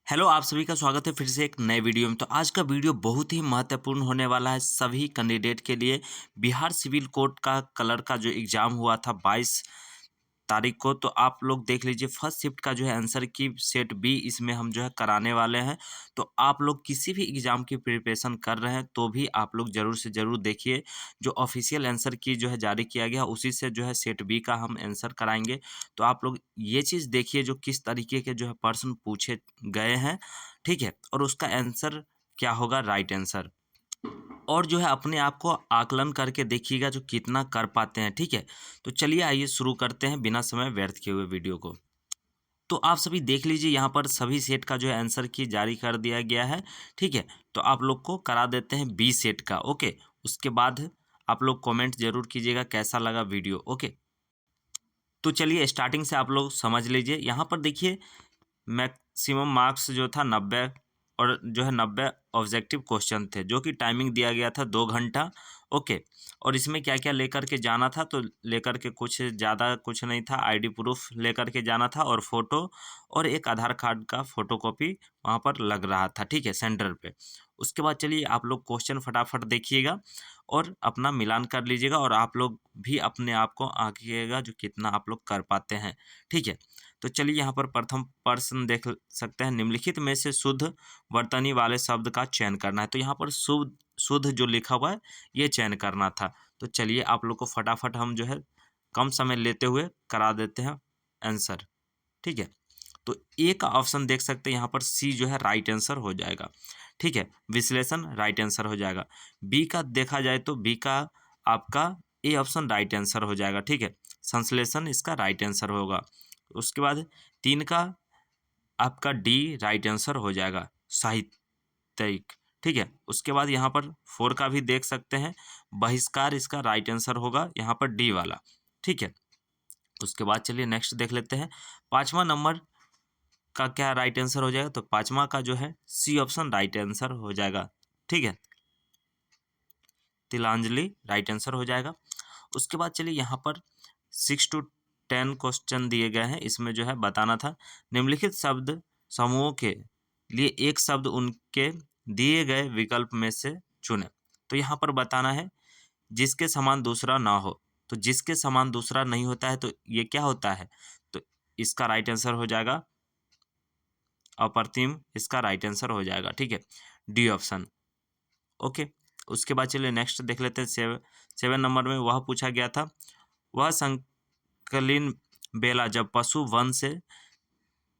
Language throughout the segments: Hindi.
हेलो, आप सभी का स्वागत है फिर से एक नए वीडियो में। तो आज का वीडियो बहुत ही महत्वपूर्ण होने वाला है सभी कैंडिडेट के लिए। बिहार सिविल कोर्ट का कलर का जो एग्ज़ाम हुआ था 22 तारीख को, तो आप लोग देख लीजिए फर्स्ट शिफ्ट का जो है आंसर की सेट बी इसमें हम जो है कराने वाले हैं। तो आप लोग किसी भी एग्ज़ाम की प्रिपरेशन कर रहे हैं तो भी आप लोग ज़रूर से ज़रूर देखिए। जो ऑफिशियल आंसर की जो है जारी किया गया उसी से जो है सेट बी का हम आंसर कराएंगे। तो आप लोग ये चीज़ देखिए जो किस तरीके के जो है प्रश्न पूछे गए हैं, ठीक है? और उसका आंसर क्या होगा, राइट आंसर। और जो है अपने आप को आकलन करके देखिएगा जो कितना कर पाते हैं, ठीक है? तो चलिए आइए शुरू करते हैं बिना समय व्यर्थ किए हुए वीडियो को। तो आप सभी देख लीजिए यहाँ पर सभी सेट का जो है आंसर की जारी कर दिया गया है, ठीक है? तो आप लोग को करा देते हैं बी सेट का, ओके? उसके बाद आप लोग कमेंट ज़रूर कीजिएगा कैसा लगा वीडियो, ओके? तो चलिए स्टार्टिंग से आप लोग समझ लीजिए। यहाँ पर देखिए मैक्सिमम मार्क्स जो था 90 और जो है 90 ऑब्जेक्टिव क्वेश्चन थे जो कि टाइमिंग दिया गया था 2 घंटा, ओके। और इसमें क्या क्या लेकर के जाना था, तो लेकर के कुछ ज़्यादा कुछ नहीं था, आईडी प्रूफ लेकर के जाना था और फोटो और एक आधार कार्ड का फोटोकॉपी वहाँ पर लग रहा था, ठीक है, सेंटर पे। उसके बाद चलिए आप लोग क्वेश्चन फटाफट देखिएगा और अपना मिलान कर लीजिएगा और आप लोग भी अपने आप को आंकिएगा जो कितना आप लोग कर पाते हैं, ठीक है। तो चलिए यहाँ पर प्रथम प्रश्न देख सकते हैं, निम्नलिखित में से शुद्ध वर्तनी वाले शब्द का चयन करना है। तो यहाँ पर शुद्ध शुद्ध जो लिखा हुआ है ये चयन करना था। तो चलिए आप लोग को फटाफट हम जो है कम समय लेते हुए करा देते हैं आंसर, ठीक है। तो ए का ऑप्शन देख सकते हैं यहाँ पर सी जो है राइट आंसर हो जाएगा, ठीक है। विश्लेषण राइट आंसर हो जाएगा। बी का देखा जाए तो बी का आपका ए ऑप्शन राइट आंसर हो जाएगा, ठीक है। संश्लेषण इसका राइट आंसर होगा। उसके बाद 3 का आपका डी राइट आंसर हो जाएगा, साहित्यिक, ठीक है। उसके बाद यहाँ पर 4 का भी देख सकते हैं, बहिष्कार इसका राइट आंसर होगा यहाँ पर डी वाला, ठीक है। उसके बाद चलिए नेक्स्ट देख लेते हैं, 5वां नंबर का क्या राइट आंसर हो जाएगा। तो 5वां का जो है सी ऑप्शन राइट आंसर हो जाएगा, ठीक है। तिलांजलि राइट आंसर हो जाएगा। उसके बाद चलिए यहाँ पर 6 to 10 क्वेश्चन दिए गए हैं, इसमें जो है बताना था निम्नलिखित शब्द समूहों के लिए एक शब्द उनके दिए गए विकल्प में से चुने। तो यहाँ पर बताना है जिसके समान दूसरा ना हो। तो जिसके समान दूसरा नहीं होता है तो ये क्या होता है, तो इसका राइट आंसर हो जाएगा अप्रतिम, इसका राइट आंसर हो जाएगा, ठीक है, डी ऑप्शन, ओके। उसके बाद चलिए नेक्स्ट देख लेते हैं, 7 नंबर में वह पूछा गया था, वह संकलिन बेला जब पशु वन से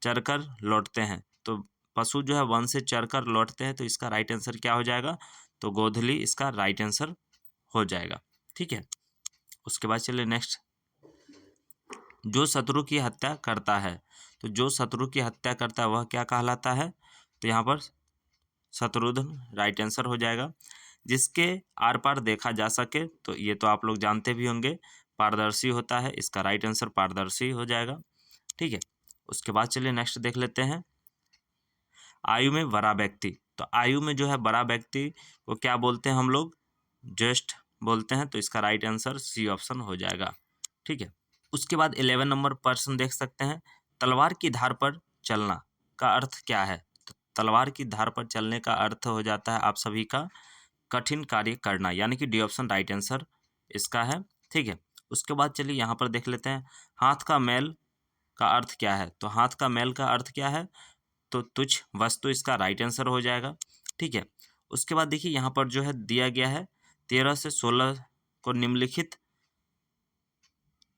चरकर लौटते हैं। तो पशु जो है वन से चरकर लौटते हैं तो इसका राइट आंसर क्या हो जाएगा, तो गोधली इसका राइट आंसर हो जाएगा, ठीक है। उसके बाद चलिए नेक्स्ट, जो शत्रु की हत्या करता है। तो जो शत्रु की हत्या करता है वह क्या कहलाता है, तो यहाँ पर शत्रुघ्न राइट आंसर हो जाएगा। जिसके आर पार देखा जा सके, तो ये तो आप लोग जानते भी होंगे, पारदर्शी होता है, इसका राइट आंसर पारदर्शी हो जाएगा, ठीक है। उसके बाद चलिए नेक्स्ट देख लेते हैं, आयु में बड़ा व्यक्ति। तो आयु में जो है बड़ा व्यक्ति को क्या बोलते हैं हम लोग, ज्येष्ठ बोलते हैं, तो इसका राइट आंसर सी ऑप्शन हो जाएगा, ठीक है। उसके बाद 11 नंबर प्रश्न देख सकते हैं, तलवार की धार पर चलना का अर्थ क्या है। तो तलवार की धार पर चलने का अर्थ हो जाता है आप सभी का कठिन कार्य करना, यानी कि डी ऑप्शन राइट आंसर इसका है, ठीक है। उसके बाद चलिए यहाँ पर देख लेते हैं, हाथ का मैल का अर्थ क्या है। तो हाथ का मैल का अर्थ क्या है, तो तुच्छ वस्तु इसका राइट आंसर हो जाएगा, ठीक है। उसके बाद देखिए यहाँ पर जो है दिया गया है 13 से 16 को निम्नलिखित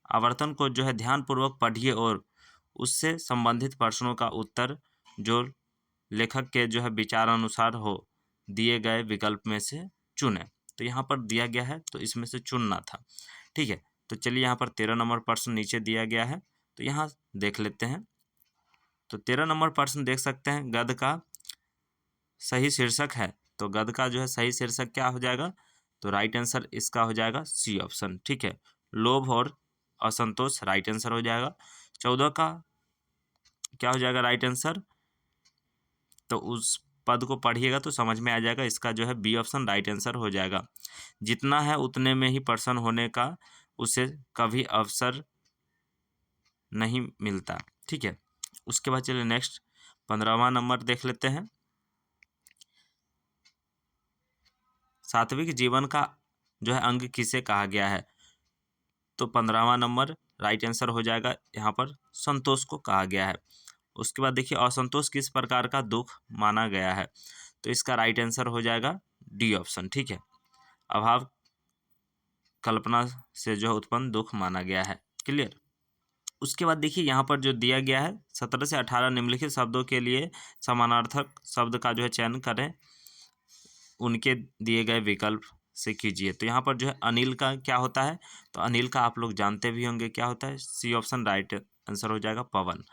आवर्तन को जो है ध्यानपूर्वक पढ़िए और उससे संबंधित प्रश्नों का उत्तर जो लेखक के जो है विचार अनुसार हो दिए गए विकल्प में से चुने। तो यहाँ पर दिया गया है तो इसमें से चुनना था, ठीक है। तो चलिए यहाँ पर 13 नंबर प्रश्न नीचे दिया गया है, तो यहाँ देख लेते हैं। तो 13 नंबर प्रश्न देख सकते हैं, गद्य का सही शीर्षक है। तो गद्य का जो है सही शीर्षक क्या हो जाएगा, तो राइट आंसर इसका हो जाएगा सी ऑप्शन, ठीक है। लोभ और असंतोष राइट आंसर हो जाएगा। 14 का क्या हो जाएगा राइट आंसर, तो उस पद को पढ़िएगा तो समझ में आ जाएगा, इसका जो है बी ऑप्शन राइट आंसर हो जाएगा। जितना है उतने में ही प्रसन्न होने का उसे कभी अवसर नहीं मिलता, ठीक है। उसके बाद चलिए नेक्स्ट, 15वां नंबर देख लेते हैं, सात्विक जीवन का जो है अंग किसे कहा गया है? तो 15वां नंबर राइट आंसर हो जाएगा, यहाँ पर संतोष को कहा गया है। उसके बाद देखिए असंतोष किस प्रकार का दुख माना गया है? तो इसका राइट आंसर हो जाएगा डी ऑप्शन, ठीक है, अभाव कल्पना से जो उत्पन्न दुख माना गया है। क्लियर। उसके बाद देखिए यहाँ पर जो दिया गया है 17 से 18 निम्नलिखित शब्दों के लिए समानार्थक शब्द का जो है चयन करें, उनके दिए गए विकल्प से कीजिए। तो यहाँ पर जो है अनिल का क्या होता है? तो अनिल का आप लोग जानते भी होंगे क्या होता है, सी ऑप्शन राइट आंसर हो जाएगा पवन,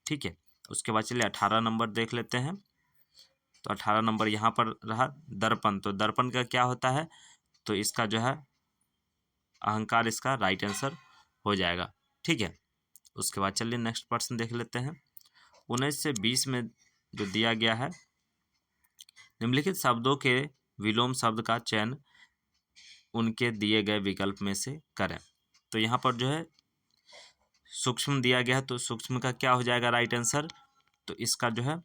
ठीक है। उसके बाद चलिए 18 नंबर देख लेते हैं। तो 18 नंबर यहाँ पर रहा दर्पण, तो दर्पण का क्या होता है? तो इसका जो है अहंकार इसका राइट आंसर हो जाएगा, ठीक है। उसके बाद चलिए नेक्स्ट प्रश्न देख लेते हैं। 19 से 20 में जो दिया गया है, निम्नलिखित शब्दों के विलोम शब्द का चयन उनके दिए गए विकल्प में से करें। तो यहाँ पर जो है सूक्ष्म दिया गया है, तो सूक्ष्म का क्या हो जाएगा राइट आंसर? तो इसका जो है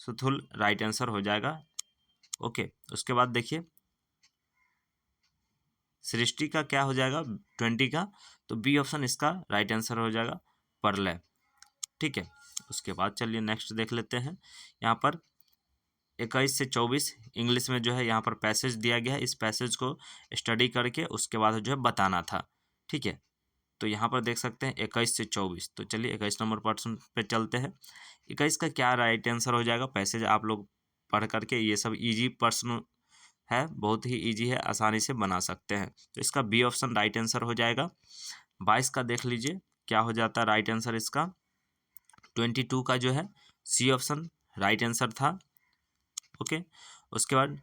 सुथुल राइट आंसर हो जाएगा, ओके। उसके बाद देखिए सृष्टि का क्या हो जाएगा 20 का, तो बी ऑप्शन इसका राइट आंसर हो जाएगा प्रलय, ठीक है। उसके बाद चलिए नेक्स्ट देख लेते हैं। यहाँ पर 21 से 24 इंग्लिश में जो है यहाँ पर पैसेज दिया गया है, इस पैसेज को स्टडी करके उसके बाद जो है बताना था, ठीक है। तो यहाँ पर देख सकते हैं 21 से 24, तो चलिए 21 नंबर प्रश्न पे चलते हैं। 21 का क्या राइट आंसर हो जाएगा? पैसेज आप लोग पढ़ करके, ये सब इजी प्रश्न है, बहुत ही इजी है, आसानी से बना सकते हैं। तो इसका बी ऑप्शन राइट आंसर हो जाएगा। 22 का देख लीजिए क्या हो जाता है राइट आंसर इसका। 22 का जो है सी ऑप्शन राइट आंसर था, ओके। उसके बाद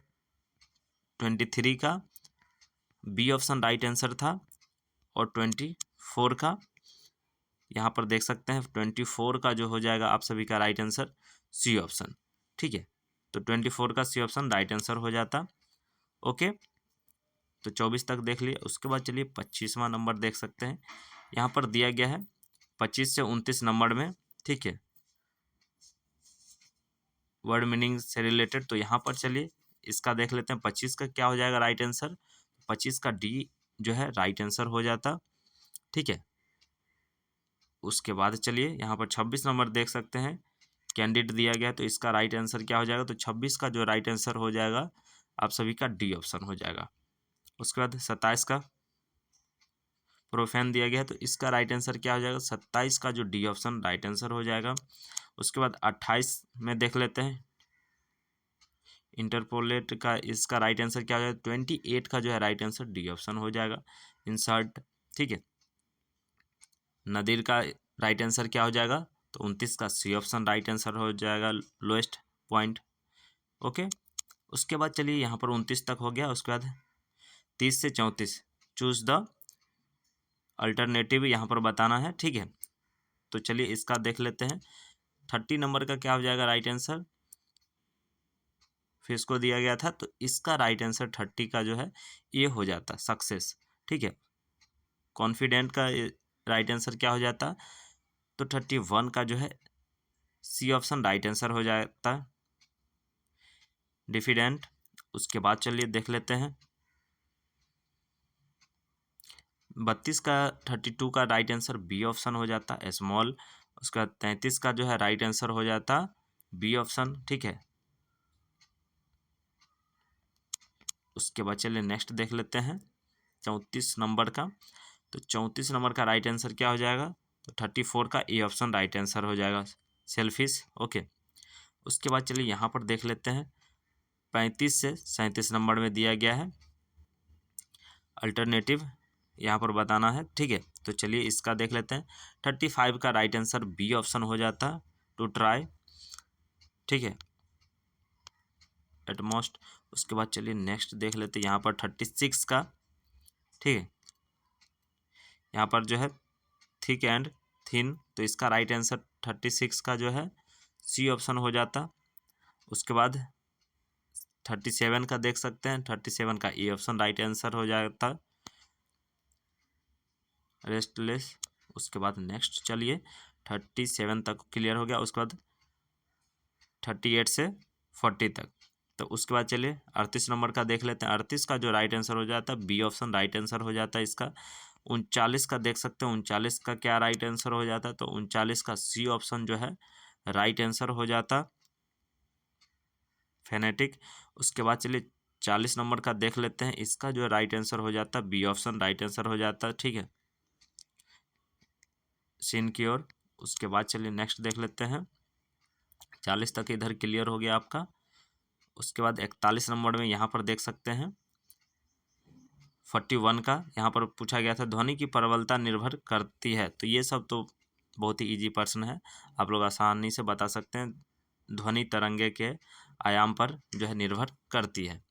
23 का बी ऑप्शन राइट आंसर था, और 24 का यहाँ पर देख सकते हैं 24 का जो हो जाएगा आप सभी का राइट आंसर सी ऑप्शन, ठीक है। तो 24 का सी ऑप्शन राइट आंसर हो जाता, ओके। तो 24 तक देख लिए। उसके बाद चलिए 25वां नंबर देख सकते हैं। यहाँ पर दिया गया है 25 से 29 नंबर में, ठीक है, वर्ड मीनिंग से रिलेटेड। तो यहाँ पर चलिए इसका देख लेते हैं 25 का क्या हो जाएगा राइट आंसर। 25 का डी जो है राइट आंसर हो जाता, ठीक है। उसके बाद चलिए यहाँ पर 26 नंबर देख सकते हैं, कैंडिडेट दिया गया, तो इसका राइट आंसर क्या हो जाएगा? तो 26 का जो राइट आंसर हो जाएगा आप सभी का डी ऑप्शन हो जाएगा। उसके बाद 27 का प्रोफेन दिया गया है, तो इसका राइट आंसर क्या हो जाएगा? 27 का जो डी ऑप्शन राइट आंसर हो जाएगा। उसके बाद 28 में देख लेते हैं, इंटरपोलेट का इसका राइट आंसर क्या हो जाएगा? 28 का जो है राइट आंसर डी ऑप्शन हो जाएगा, इंसर्ट, ठीक है। नदीर का राइट आंसर क्या हो जाएगा? तो 29 का सी ऑप्शन राइट आंसर हो जाएगा, लोएस्ट पॉइंट, ओके। उसके बाद चलिए यहाँ पर 29 तक हो गया। उसके बाद 30 से 34 चूज द अल्टरनेटिव यहाँ पर बताना है, ठीक है। तो चलिए इसका देख लेते हैं। 30 नंबर का क्या हो जाएगा राइट आंसर? फिर इसको दिया गया था, तो इसका राइट आंसर 30 का जो है ये हो जाता सक्सेस, ठीक है। कॉन्फिडेंट का राइट आंसर क्या हो जाता? तो 31 का जो है सी ऑप्शन राइट आंसर हो जाता, डिफिडेंट। उसके बाद चलिए देख लेते हैं 32 का 32 का राइट आंसर बी ऑप्शन हो जाता स्मॉल। उसका 33 का जो है राइट आंसर हो जाता बी ऑप्शन, ठीक है। उसके बाद चलिए नेक्स्ट देख लेते हैं 34 नंबर का। तो 34 नंबर का राइट आंसर क्या हो जाएगा? तो 34 का ए ऑप्शन राइट आंसर हो जाएगा, सेल्फिश, ओके। उसके बाद चलिए यहाँ पर देख लेते हैं 35 से 37 नंबर में दिया गया है अल्टरनेटिव यहाँ पर बताना है, ठीक है। तो चलिए इसका देख लेते हैं। 35 का राइट आंसर बी ऑप्शन हो जाता टू ट्राई, ठीक है, एटमोस्ट। उसके बाद चलिए नेक्स्ट देख लेते हैं यहाँ पर 36 का, ठीक है। यहाँ पर जो है थिक एंड थिन, तो इसका राइट आंसर 36 का जो है सी ऑप्शन हो जाता। उसके बाद 37 का देख सकते हैं, 37 का ए ऑप्शन राइट आंसर हो जाता, रेस्टलेस। उसके बाद नेक्स्ट चलिए 37 तक क्लियर हो गया। उसके बाद 38 से 40 तक। तो उसके बाद चलिए 38 नंबर का देख लेते हैं। 38 का जो राइट आंसर हो जाता है बी ऑप्शन राइट आंसर हो जाता है इसका। 39 का देख सकते हैं, 39 का क्या राइट आंसर हो जाता है, तो 39 का सी ऑप्शन जो है राइट आंसर हो जाता, फेनेटिक। उसके बाद चलिए 40 नंबर का देख लेते हैं, इसका जो राइट आंसर हो जाता है बी ऑप्शन राइट आंसर हो जाता है, ठीक है, सीन की ओर। उसके बाद चलिए नेक्स्ट देख लेते हैं। 40 तक इधर क्लियर हो गया आपका। उसके बाद 41 नंबर में यहाँ पर देख सकते हैं 41 का यहाँ पर पूछा गया था ध्वनि की प्रबलता निर्भर करती है। तो ये सब तो बहुत ही इजी प्रश्न है, आप लोग आसानी से बता सकते हैं। ध्वनि तरंगे के आयाम पर जो है निर्भर करती है,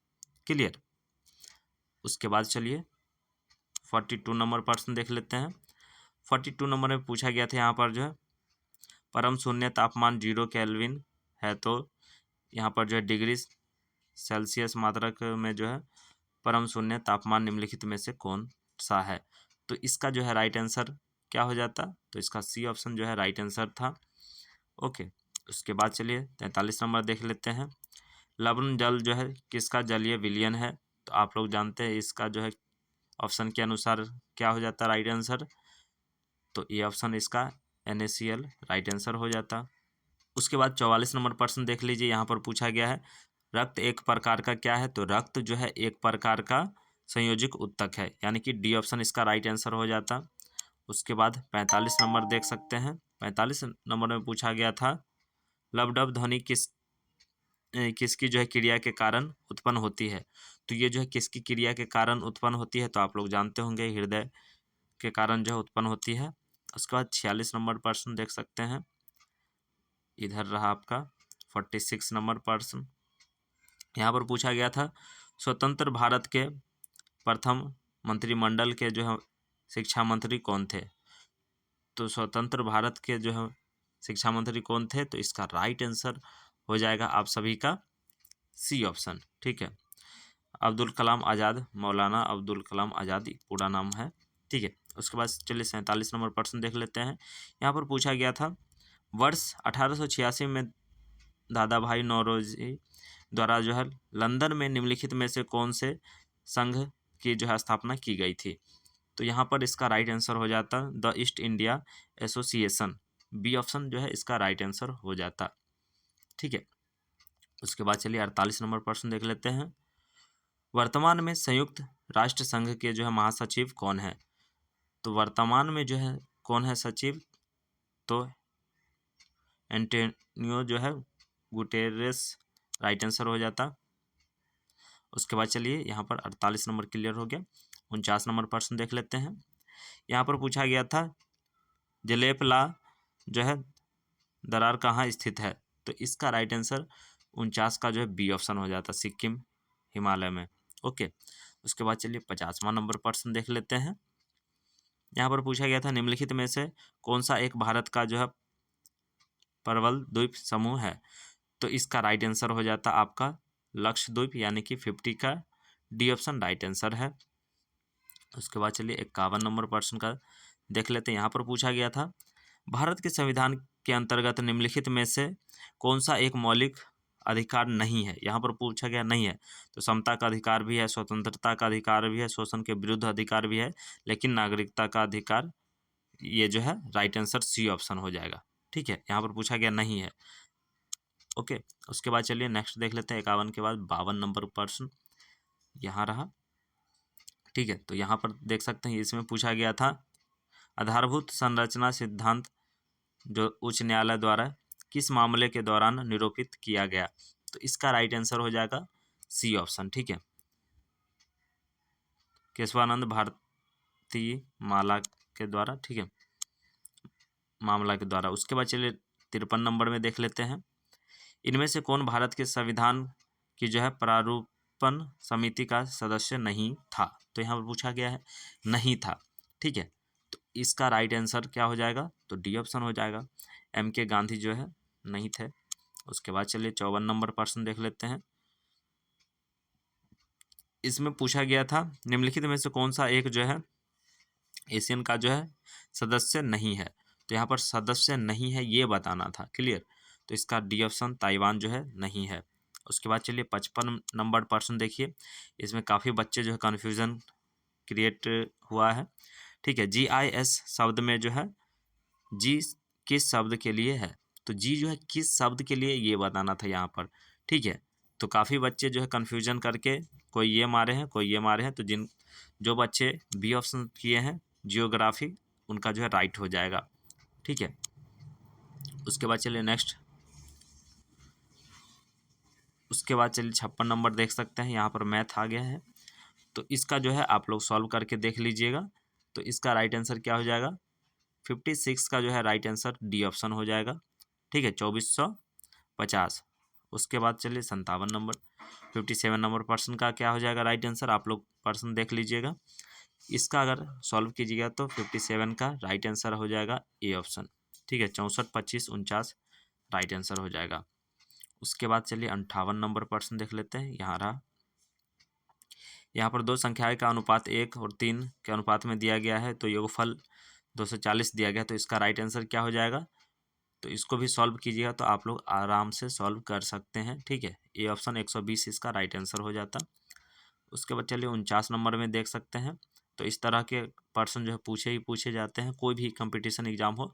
क्लियर। उसके बाद चलिए 42 नंबर प्रश्न देख लेते हैं। 42 नंबर में पूछा गया था यहाँ पर जो है परम शून्य तापमान 0 केल्विन है, तो यहाँ पर जो है डिग्री सेल्सियस मात्रक में जो है परम शून्य तापमान निम्नलिखित में से कौन सा है। तो इसका जो है राइट आंसर क्या हो जाता, तो इसका सी ऑप्शन जो है राइट आंसर था, ओके। उसके बाद चलिए 43 नंबर देख लेते हैं। लवण जल जो है किसका जलीय विलयन है, तो आप लोग जानते हैं इसका जो है ऑप्शन के अनुसार क्या हो जाता है राइट आंसर, तो ये ऑप्शन इसका NaCl राइट आंसर हो जाता। उसके बाद 44 नंबर प्रश्न देख लीजिए, यहाँ पर पूछा गया है रक्त एक प्रकार का क्या है, तो रक्त जो है एक प्रकार का संयोजिक उत्तक है, यानी कि डी ऑप्शन इसका राइट आंसर हो जाता। उसके बाद 45 नंबर देख सकते हैं। 45 नंबर में पूछा गया था लबडब ध्वनि किसकी जो है क्रिया के कारण उत्पन्न होती है, तो ये जो है किसकी क्रिया के कारण उत्पन्न होती है, तो आप लोग जानते होंगे हृदय के कारण जो है उत्पन्न होती है। उसके बाद 46 नंबर प्रश्न देख सकते हैं, इधर रहा आपका 46 नंबर प्रश्न। यहाँ पर पूछा गया था स्वतंत्र भारत के प्रथम मंत्रिमंडल के जो है शिक्षा मंत्री कौन थे, तो स्वतंत्र भारत के जो है शिक्षा मंत्री कौन थे, तो इसका राइट आंसर हो जाएगा आप सभी का सी ऑप्शन, ठीक है, अब्दुल कलाम आज़ाद, मौलाना अब्दुल कलाम आज़ाद पूरा नाम है, ठीक है। उसके बाद चलिए 47 नंबर प्रश्न देख लेते हैं। यहाँ पर पूछा गया था वर्ष 1886 में दादा भाई नौरोजी द्वारा जो है लंदन में निम्नलिखित में से कौन से संघ की जो है स्थापना की गई थी, तो यहाँ पर इसका राइट आंसर हो जाता the East India Association, B option जो है इसका राइट आंसर हो जाता, ठीक है। उसके बाद चलिए 48 नंबर प्रश्न देख लेते हैं। वर्तमान में संयुक्त राष्ट्र संघ के जो है महासचिव कौन है, तो वर्तमान में जो है कौन है सचिव, तो एंटोनियो जो है गुटेरेस राइट आंसर हो जाता। उसके बाद चलिए यहाँ पर 48 नंबर क्लियर हो गया। 49 नंबर प्रश्न देख लेते हैं। यहाँ पर पूछा गया था जलेपला जो है दरार कहाँ स्थित है, तो इसका राइट आंसर 49 का जो है बी ऑप्शन हो जाता, सिक्किम हिमालय में, ओके। उसके बाद चलिए 50वां नंबर प्रश्न देख लेते हैं। यहाँ पर पूछा गया था निम्नलिखित में से कौन सा एक भारत का जो है प्रबल द्वीप समूह है, तो इसका राइट आंसर हो जाता आपका लक्षद्वीप, यानी कि 50 का डी ऑप्शन राइट आंसर है। उसके बाद चलिए 51 नंबर प्रश्न का देख लेते हैं। यहाँ पर पूछा गया था भारत के संविधान के अंतर्गत निम्नलिखित में से कौन सा एक मौलिक अधिकार नहीं है, यहाँ पर पूछा गया नहीं है, तो समता का अधिकार भी है, स्वतंत्रता का अधिकार भी है, शोषण के विरुद्ध अधिकार भी है, लेकिन नागरिकता का अधिकार, ये जो है राइट आंसर सी ऑप्शन हो जाएगा, ठीक है। यहाँ पर पूछा गया नहीं है, ओके। उसके बाद चलिए नेक्स्ट देख लेते हैं 51 के बाद 52 नंबर प्रश्न यहाँ रहा, ठीक है। तो यहाँ पर देख सकते हैं इसमें पूछा गया था आधारभूत संरचना सिद्धांत जो उच्च न्यायालय द्वारा किस मामले के दौरान निरूपित किया गया, तो इसका राइट आंसर हो जाएगा सी ऑप्शन, ठीक है, केशवानंद भारती माला के द्वारा, ठीक है, मामला के द्वारा। उसके बाद चलिए 53 नंबर में देख लेते हैं इनमें से कौन भारत के संविधान की जो है प्रारूपण समिति का सदस्य नहीं था, तो यहाँ पर पूछा गया है नहीं था, ठीक है। तो इसका राइट आंसर क्या हो जाएगा, तो डी ऑप्शन हो जाएगा, MK गांधी जो है नहीं थे। उसके बाद चलिए 54 नंबर प्रश्न देख लेते हैं। इसमें पूछा गया था निम्नलिखित में से कौन सा एक जो है एशियन का जो है सदस्य नहीं है, तो यहाँ पर सदस्य नहीं है ये बताना था, क्लियर। तो इसका डी ऑप्शन ताइवान जो है नहीं है। उसके बाद चलिए 55 नंबर प्रश्न देखिए, इसमें काफ़ी बच्चे जो है कन्फ्यूज़न क्रिएट हुआ है। ठीक है, GIS शब्द में जो है जी किस शब्द के लिए है, तो जी जो है किस शब्द के लिए ये बताना था यहाँ पर। ठीक है, तो काफ़ी बच्चे जो है कन्फ्यूजन करके कोई ये मारे हैं कोई ये मारे हैं, तो जो बच्चे बी ऑप्शन किए हैं जियोग्राफी, उनका जो है राइट हो जाएगा। ठीक है, उसके बाद चलिए नेक्स्ट, उसके बाद चलिए 56 नंबर देख सकते हैं, यहाँ पर मैथ आ गया है। तो इसका जो है आप लोग सॉल्व करके देख लीजिएगा। तो इसका राइट आंसर क्या हो जाएगा, 56 का जो है राइट आंसर डी ऑप्शन हो जाएगा। ठीक है, 2450। उसके बाद चलिए 57 नंबर, 57 नंबर पर्सन का क्या हो जाएगा राइट आंसर, आप लोग पर्सन देख लीजिएगा। इसका अगर सॉल्व कीजिएगा तो 57 का राइट आंसर हो जाएगा ए ऑप्शन। ठीक है, 64 25 49 राइट आंसर हो जाएगा। उसके बाद चलिए 58 नंबर पर्सन देख लेते हैं, यहाँ रहा। यहाँ पर दो संख्याएं का अनुपात 1 और 3 के अनुपात में दिया गया है, तो योगफल 240 दिया गया, तो इसका राइट आंसर क्या हो जाएगा। तो इसको भी सॉल्व कीजिएगा तो आप लोग आराम से सॉल्व कर सकते हैं। ठीक है, ए ऑप्शन 120 इसका राइट आंसर हो जाता। उसके बाद चलिए 49 नंबर में देख सकते हैं। तो इस तरह के पर्सन जो है पूछे ही पूछे जाते हैं, कोई भी कंपटीशन एग्जाम हो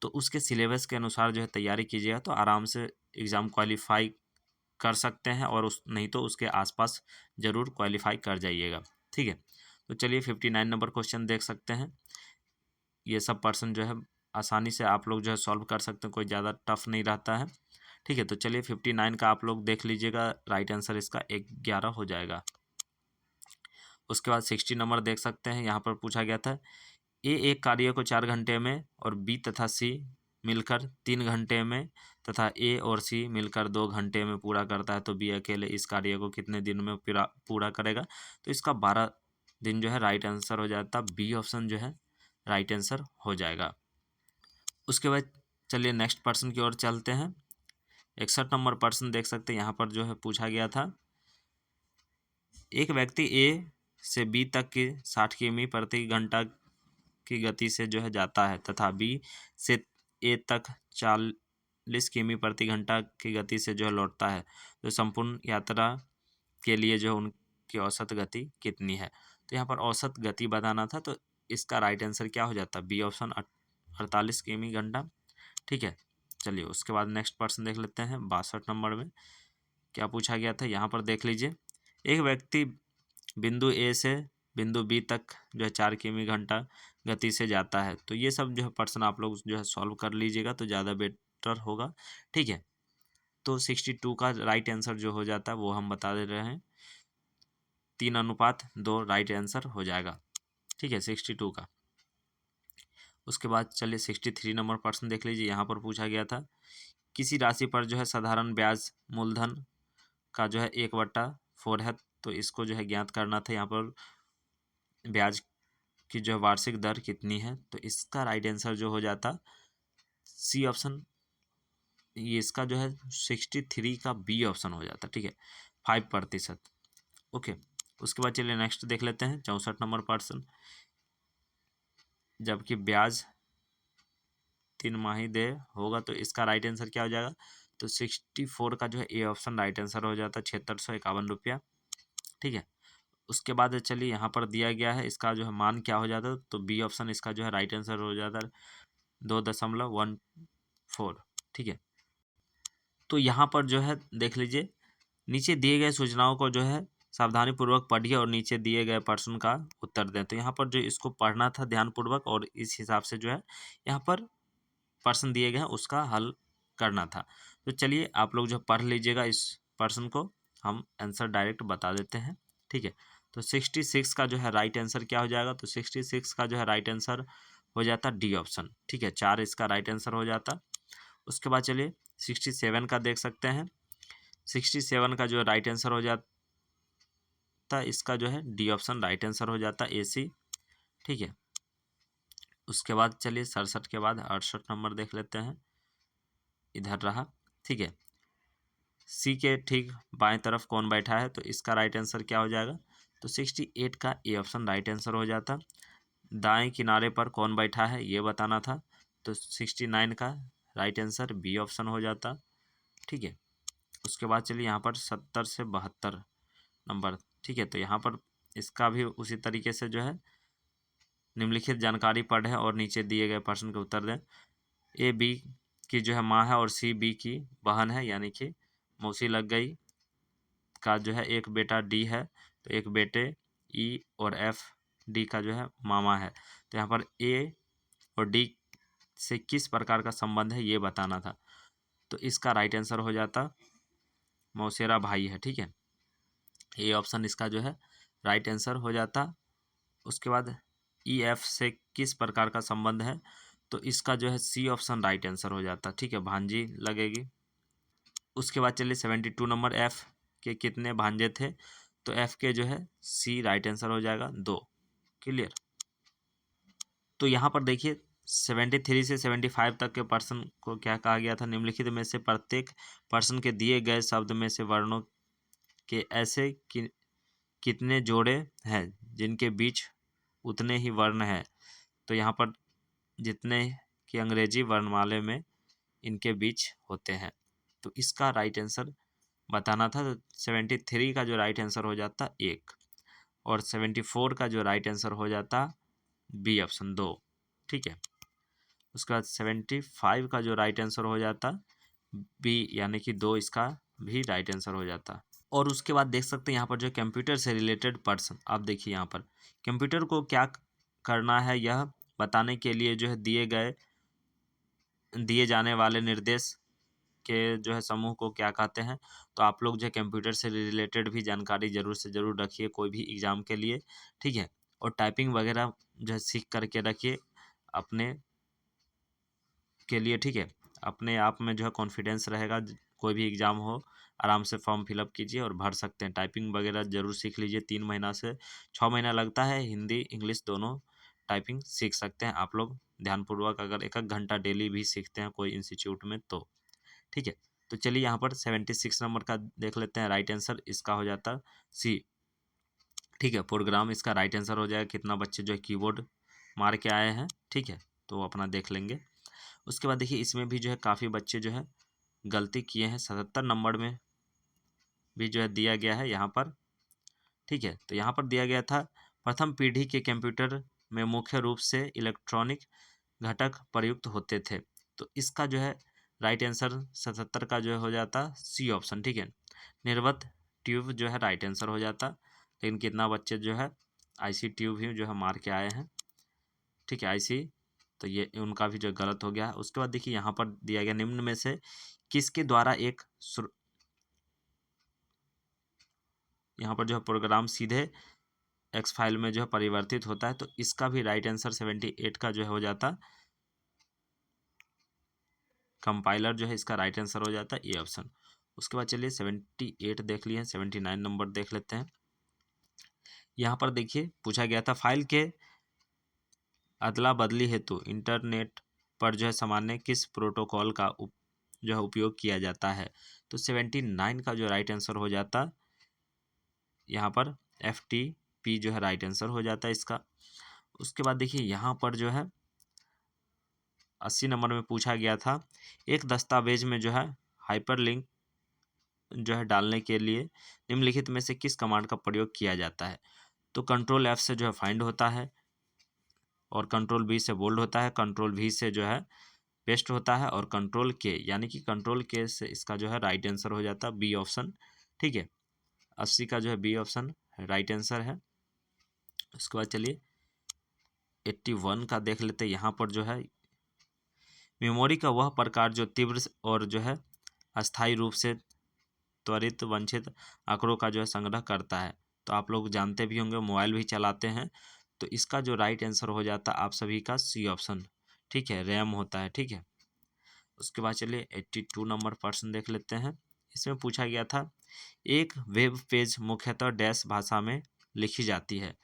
तो उसके सिलेबस के अनुसार जो है तैयारी कीजिएगा तो आराम से एग्ज़ाम क्वालिफाई कर सकते हैं, और उस नहीं तो उसके आसपास ज़रूर क्वालिफाई कर जाइएगा। ठीक है, तो चलिए 59 नंबर क्वेश्चन देख सकते हैं। ये सब पर्सन जो है आसानी से आप लोग जो है सॉल्व कर सकते हैं, कोई ज़्यादा टफ नहीं रहता है। ठीक है, तो चलिए 59 का आप लोग देख लीजिएगा, राइट आंसर इसका 11 हो जाएगा। उसके बाद 60 नंबर देख सकते हैं, यहाँ पर पूछा गया था ए एक कार्य को 4 घंटे में और बी तथा सी मिलकर 3 घंटे में तथा ए और सी मिलकर 2 घंटे में पूरा करता है, तो बी अकेले इस कार्य को कितने दिन में पूरा करेगा। तो इसका 12 दिन जो है राइट आंसर हो जाता, बी ऑप्शन जो है राइट आंसर हो जाएगा। उसके बाद चलिए नेक्स्ट पर्सन की ओर चलते हैं। 61 नंबर पर्सन देख सकते हैं, यहाँ पर जो है पूछा गया था एक व्यक्ति ए से बी तक की 60 किमी प्रति घंटा की गति से जो है जाता है तथा बी से ए तक 40 किमी प्रति घंटा की गति से जो है लौटता है, तो संपूर्ण यात्रा के लिए जो है उनकी औसत गति कितनी है। तो यहाँ पर औसत गति बताना था, तो इसका राइट आंसर क्या हो जाता, बी ऑप्शन 48 किमी घंटा। ठीक है, चलिए उसके बाद नेक्स्ट पर्सन देख लेते हैं। 62 नंबर में क्या पूछा गया था, यहाँ पर देख लीजिए एक व्यक्ति बिंदु ए से बिंदु बी तक जो है 4 किमी घंटा गति से जाता है, तो ये सब जो है पर्सन आप लोग जो है सॉल्व कर लीजिएगा तो ज़्यादा बेटर होगा। ठीक है, तो 62 का राइट आंसर जो हो जाता है वो हम बता दे रहे हैं, 3:2 राइट आंसर हो जाएगा। ठीक है, 62 का। उसके बाद चलिए 63 नंबर पर्सन देख लीजिए, यहाँ पर पूछा गया था किसी राशि पर जो है साधारण ब्याज मूलधन का जो है 1/4 है, तो इसको जो है ज्ञात करना था। यहाँ पर ब्याज की जो है वार्षिक दर कितनी है, तो इसका राइट आंसर जो हो जाता सी ऑप्शन, ये इसका जो है 63 का बी ऑप्शन हो जाता। ठीक है, 5%। ओके, उसके बाद चलिए नेक्स्ट देख लेते हैं 64 नंबर पर्सन, जबकि ब्याज 3 माही दे होगा, तो इसका राइट आंसर क्या हो जाएगा, तो 64 का जो है ए ऑप्शन राइट आंसर हो जाता, 7651 रुपया। ठीक है, उसके बाद चलिए यहाँ पर दिया गया है इसका जो है मान क्या हो जाता, तो बी ऑप्शन इसका जो है राइट आंसर हो जाता 2.14। ठीक है, तो यहाँ पर जो है देख लीजिए नीचे दिए गए सूचनाओं को जो है सावधानीपूर्वक पढ़िए और नीचे दिए गए प्रश्न का उत्तर दें। तो यहाँ पर जो इसको पढ़ना था ध्यानपूर्वक और इस हिसाब से जो है यहाँ पर प्रश्न दिए गए हैं उसका हल करना था। तो चलिए आप लोग जो पढ़ लीजिएगा इस प्रश्न को, हम आंसर डायरेक्ट बता देते हैं। ठीक है, तो 66 का जो है राइट आंसर क्या हो जाएगा, तो 66 का जो है राइट आंसर हो जाता डी ऑप्शन। ठीक है, 4 इसका राइट आंसर हो जाता। उसके बाद चलिए 67 का देख सकते हैं, 67 का जो राइट आंसर हो जाता इसका जो है डी ऑप्शन राइट आंसर हो जाता ए सी। ठीक है, उसके बाद चलिए 67 के बाद 68 नंबर देख लेते हैं, इधर रहा। ठीक है, सी के ठीक बाएं तरफ कौन बैठा है, तो इसका राइट आंसर क्या हो जाएगा, तो 68 का ए ऑप्शन राइट आंसर हो जाता। दाएं किनारे पर कौन बैठा है ये बताना था, तो 69 का राइट आंसर बी ऑप्शन हो जाता। ठीक है। उसके बाद चलिए यहाँ पर 70 से 72 नंबर, ठीक है। तो यहाँ पर इसका भी उसी तरीके से जो है निम्नलिखित जानकारी पढ़ें और नीचे दिए गए प्रश्न के उत्तर दें। ए बी की जो है माँ है और सी बी की बहन है, यानी कि मौसी लग गई का जो है एक बेटा डी है, तो एक बेटे ई और एफ डी का जो है मामा है। तो यहाँ पर ए और डी से किस प्रकार का संबंध है ये बताना था। तो इसका राइट आंसर हो जाता मौसेरा भाई है, ठीक है। ए ऑप्शन इसका जो है राइट आंसर हो जाता। उसके बाद ई एफ से किस प्रकार का संबंध है, तो इसका जो है सी ऑप्शन राइट आंसर हो जाता, ठीक है, भांजी लगेगी। उसके बाद चलिए 72 नंबर, एफ के कितने भांजे थे, तो एफ के जो है सी राइट आंसर हो जाएगा 2। क्लियर। तो यहाँ पर देखिए 73 से 75 तक के पर्सन को क्या कहा गया था, निम्नलिखित में से प्रत्येक पर्सन के दिए गए शब्द में से वर्णों के ऐसे कितने जोड़े हैं जिनके बीच उतने ही वर्ण हैं। तो यहाँ पर जितने कि अंग्रेजी वर्णमाले में इनके बीच होते हैं, तो इसका राइट आंसर बताना था। तो 73 का जो राइट आंसर हो जाता 1 और 74 का जो राइट आंसर हो जाता बी ऑप्शन 2, ठीक है। उसके बाद 75 का जो राइट आंसर हो जाता बी यानी कि 2, इसका भी राइट आंसर हो जाता। और उसके बाद देख सकते हैं यहाँ पर जो कंप्यूटर से रिलेटेड पर्सन, आप देखिए यहाँ पर कंप्यूटर को क्या करना है यह बताने के लिए जो है दिए जाने वाले निर्देश के जो है समूह को क्या कहते हैं। तो आप लोग जो है कंप्यूटर से रिलेटेड भी जानकारी जरूर से ज़रूर रखिए कोई भी एग्ज़ाम के लिए, ठीक है। और टाइपिंग वगैरह जो है सीख करके रखिए अपने के लिए, ठीक है। अपने आप में जो है कॉन्फिडेंस रहेगा, कोई भी एग्ज़ाम हो आराम से फॉर्म फिलअप कीजिए और भर सकते हैं। टाइपिंग वगैरह ज़रूर सीख लीजिए, 3 महीना से 6 महीना लगता है, हिंदी इंग्लिश दोनों टाइपिंग सीख सकते हैं आप लोग ध्यानपूर्वक, अगर 1-1 घंटा डेली भी सीखते हैं कोई इंस्टीट्यूट में तो, ठीक है। तो चलिए यहाँ पर 76 नंबर का देख लेते हैं, राइट आंसर इसका हो जाता सी, ठीक है। प्रोग्राम इसका राइट आंसर हो जाएगा, कितना बच्चे जो है कीबोर्ड मार के आए हैं, ठीक है, तो अपना देख लेंगे। उसके बाद देखिए इसमें भी जो है काफ़ी बच्चे जो है गलती किए हैं, 77 नंबर में भी जो है दिया गया है यहाँ पर, ठीक है। तो यहाँ पर दिया गया था प्रथम पीढ़ी के कंप्यूटर में मुख्य रूप से इलेक्ट्रॉनिक घटक प्रयुक्त होते थे। तो इसका जो है राइट आंसर 77 का जो है हो जाता सी ऑप्शन, ठीक है। निर्वत ट्यूब जो है राइट आंसर हो जाता, लेकिन कितना बच्चे जो है आईसी ट्यूब ही जो है मार के आए हैं, ठीक है, आईसी, तो ये उनका भी जो गलत हो गया। उसके बाद देखिए यहाँ पर दिया गया निम्न में से किसके द्वारा यहाँ पर जो है प्रोग्राम सीधे एक्स फाइल में जो है परिवर्तित होता है। तो इसका भी राइट आंसर 78 का जो है हो जाता, कंपाइलर जो है इसका राइट आंसर हो जाता है ए ऑप्शन। उसके बाद चलिए 78 देख लिए, 79 नंबर देख लेते हैं। यहाँ पर देखिए पूछा गया था फाइल के अदला बदली हेतु इंटरनेट पर जो है सामान्य किस प्रोटोकॉल का जो है उपयोग किया जाता है। तो 79 का जो राइट आंसर हो जाता यहाँ पर FTP जो है राइट आंसर हो जाता है इसका। उसके बाद देखिए यहाँ पर जो है 80 नंबर में पूछा गया था एक दस्तावेज में जो है हाइपरलिंक जो है डालने के लिए निम्नलिखित में से किस कमांड का प्रयोग किया जाता है। तो कंट्रोल F से जो है फाइंड होता है और कंट्रोल B से बोल्ड होता है, कंट्रोल V से जो है पेस्ट होता है और कंट्रोल K, यानी कि कंट्रोल K से इसका जो है राइट आंसर हो जाता है बी ऑप्शन, ठीक है। 80 का जो है बी ऑप्शन राइट आंसर है। उसके बाद चलिए 81 का देख लेते हैं। यहाँ पर जो है मेमोरी का वह प्रकार जो तीव्र और जो है अस्थायी रूप से त्वरित वंचित आंकड़ों का जो है संग्रह करता है। तो आप लोग जानते भी होंगे, मोबाइल भी चलाते हैं, तो इसका जो राइट आंसर हो जाता है आप सभी का सी ऑप्शन, ठीक है, रैम होता है, ठीक है। उसके बाद चलिए 82 नंबर प्रश्न देख लेते हैं। इसमें पूछा गया था एक वेब पेज मुख्यतः डैश भाषा में लिखी जाती है।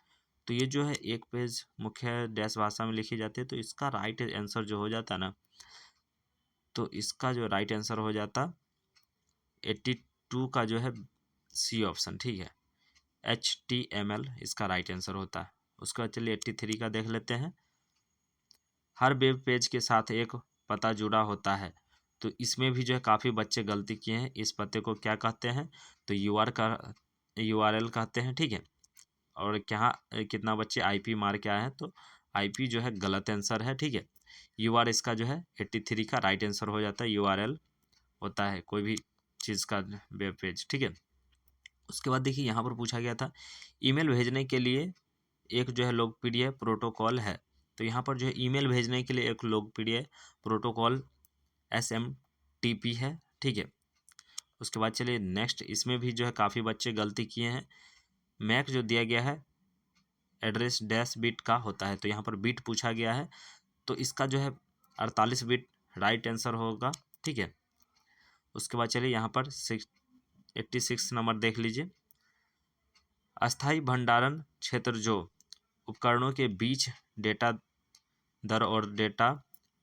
तो ये जो है एक पेज मुख्य डैश भाषा में लिखी जाती है, तो इसका राइट आंसर जो हो जाता ना, तो इसका जो राइट आंसर हो जाता 82 का जो है सी ऑप्शन, ठीक है, HTML इसका राइट आंसर होता है। उसके बाद चलिए 83 का देख लेते हैं। हर वेब पेज के साथ एक पता जुड़ा होता है। तो इसमें भी जो है काफ़ी बच्चे गलती किए हैं। इस पते को क्या कहते हैं, तो URL कहते हैं, ठीक है। और क्या कितना बच्चे IP मार के आए हैं, तो IP जो है गलत आंसर है, ठीक है। इसका जो है 83 का राइट आंसर हो जाता है। URL होता है कोई भी चीज़ का वेब पेज, ठीक है। उसके बाद देखिए यहाँ पर पूछा गया था ईमेल भेजने के लिए एक जो है लोकप्रिय प्रोटोकॉल है। तो यहाँ पर जो है ईमेल भेजने के लिए एक लोकप्रिय प्रोटोकॉल SMTP है, ठीक है। उसके बाद चलिए नेक्स्ट, इसमें भी जो है काफ़ी बच्चे गलती किए हैं। मैक जो दिया गया है एड्रेस डैश बिट का होता है, तो यहाँ पर बिट पूछा गया है, तो इसका जो है 48 बिट राइट आंसर होगा, ठीक है। उसके बाद चलिए यहाँ पर 86 नंबर देख लीजिए। अस्थाई भंडारण क्षेत्र जो उपकरणों के बीच डेटा दर और डेटा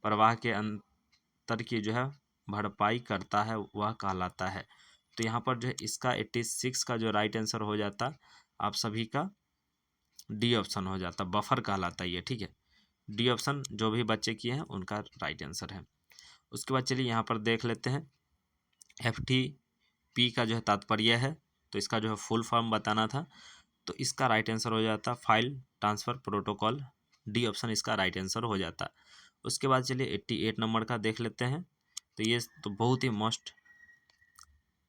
प्रवाह के अंतर की जो है भरपाई करता है वह कहलाता है। तो यहाँ पर जो है इसका 86 का जो राइट आंसर हो जाता आप सभी का डी ऑप्शन हो जाता, बफर कहलाता है ये, ठीक है। डी ऑप्शन जो भी बच्चे किए हैं उनका राइट आंसर है। उसके बाद चलिए यहाँ पर देख लेते हैं FTP का जो है तात्पर्य है, तो इसका जो है फुल फॉर्म बताना था, तो इसका राइट आंसर हो जाता file transfer protocol. D option इसका राइट आंसर हो जाता। उसके बाद चलिए 88 नंबर का देख लेते हैं। तो ये तो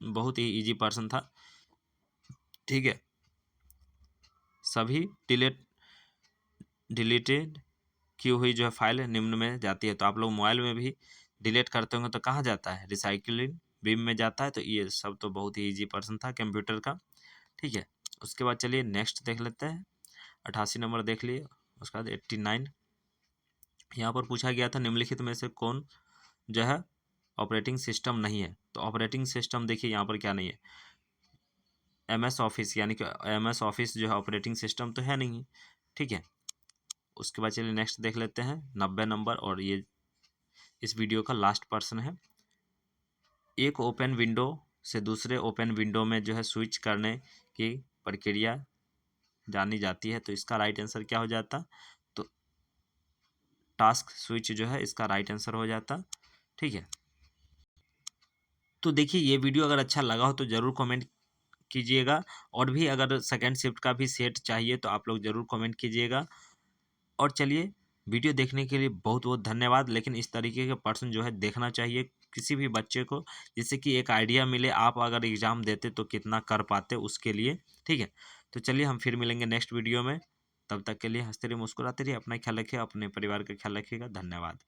बहुत ही इजी पर्सन था, ठीक है। सभी डिलीटेड की हुई जो है फाइल निम्न में जाती है। तो आप लोग मोबाइल में भी डिलीट करते होंगे तो कहाँ जाता है, रिसाइकलिंग बिन में जाता है। तो ये सब तो बहुत ही इजी पर्सन था कंप्यूटर का, ठीक है। उसके बाद चलिए नेक्स्ट देख लेते हैं। 88 नंबर देख लिए। उसके बाद 89 यहाँ पर पूछा गया था निम्नलिखित में से कौन जो है ऑपरेटिंग सिस्टम नहीं है। तो ऑपरेटिंग सिस्टम देखिए यहाँ पर क्या नहीं है, MS ऑफिस, यानी कि MS ऑफिस जो है ऑपरेटिंग सिस्टम तो है नहीं, ठीक है। उसके बाद चलिए नेक्स्ट देख लेते हैं 90 नंबर, और ये इस वीडियो का लास्ट पर्सन है। एक ओपन विंडो से दूसरे ओपन विंडो में जो है स्विच करने की प्रक्रिया जानी जाती है। तो इसका राइट आंसर क्या हो जाता, तो टास्क स्विच जो है इसका राइट आंसर हो जाता, ठीक है। तो देखिए ये वीडियो अगर अच्छा लगा हो तो ज़रूर कमेंट कीजिएगा, और भी अगर सेकंड शिफ्ट का भी सेट चाहिए तो आप लोग ज़रूर कमेंट कीजिएगा। और चलिए वीडियो देखने के लिए बहुत बहुत धन्यवाद। लेकिन इस तरीके के पर्सन जो है देखना चाहिए किसी भी बच्चे को, जिससे कि एक आइडिया मिले आप अगर एग्ज़ाम देते तो कितना कर पाते उसके लिए, ठीक है। तो चलिए हम फिर मिलेंगे नेक्स्ट वीडियो में, तब तक के लिए हंसते रहिए मुस्कुराते रहिए, अपना ख्याल रखिए, अपने परिवार का ख्याल रखिएगा। धन्यवाद।